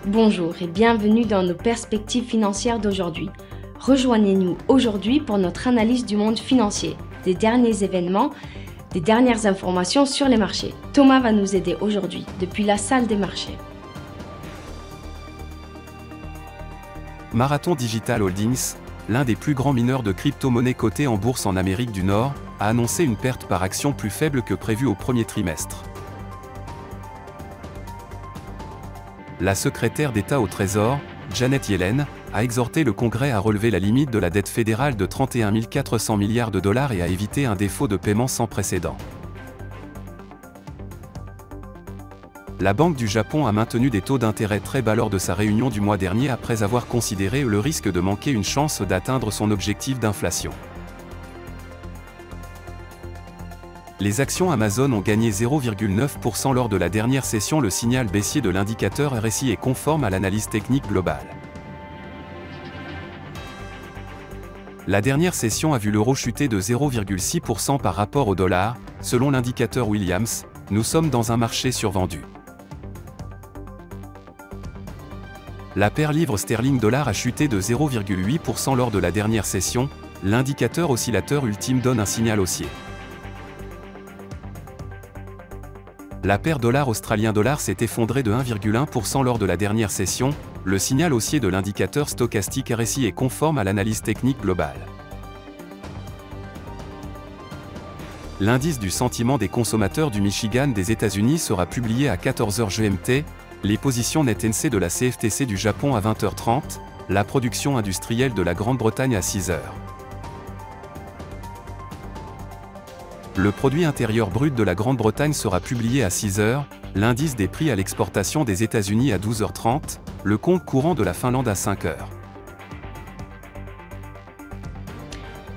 Bonjour et bienvenue dans nos perspectives financières d'aujourd'hui. Rejoignez-nous aujourd'hui pour notre analyse du monde financier, des derniers événements, des dernières informations sur les marchés. Thomas va nous aider aujourd'hui depuis la salle des marchés. Marathon Digital Holdings, l'un des plus grands mineurs de crypto-monnaies cotés en bourse en Amérique du Nord, a annoncé une perte par action plus faible que prévu au premier trimestre. La secrétaire d'État au Trésor, Janet Yellen, a exhorté le Congrès à relever la limite de la dette fédérale de 31 400 milliards de dollars et à éviter un défaut de paiement sans précédent. La Banque du Japon a maintenu des taux d'intérêt très bas lors de sa réunion du mois dernier après avoir considéré le risque de manquer une chance d'atteindre son objectif d'inflation. Les actions Amazon ont gagné 0,9% lors de la dernière session. Le signal baissier de l'indicateur RSI est conforme à l'analyse technique globale. La dernière session a vu l'euro chuter de 0,6% par rapport au dollar. Selon l'indicateur Williams, nous sommes dans un marché survendu. La paire livre sterling-dollar a chuté de 0,8% lors de la dernière session. L'indicateur oscillateur ultime donne un signal haussier. La paire dollar australien-dollar s'est effondrée de 1,1% lors de la dernière session. Le signal haussier de l'indicateur stochastique RSI est conforme à l'analyse technique globale. L'indice du sentiment des consommateurs du Michigan des États-Unis sera publié à 14h GMT, les positions net NC de la CFTC du Japon à 20h30, la production industrielle de la Grande-Bretagne à 6h. Le produit intérieur brut de la Grande-Bretagne sera publié à 6h, l'indice des prix à l'exportation des États-Unis à 12h30, le compte courant de la Finlande à 5h.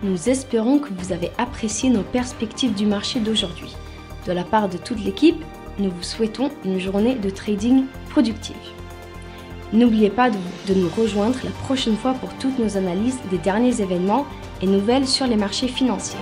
Nous espérons que vous avez apprécié nos perspectives du marché d'aujourd'hui. De la part de toute l'équipe, nous vous souhaitons une journée de trading productive. N'oubliez pas de nous rejoindre la prochaine fois pour toutes nos analyses des derniers événements et nouvelles sur les marchés financiers.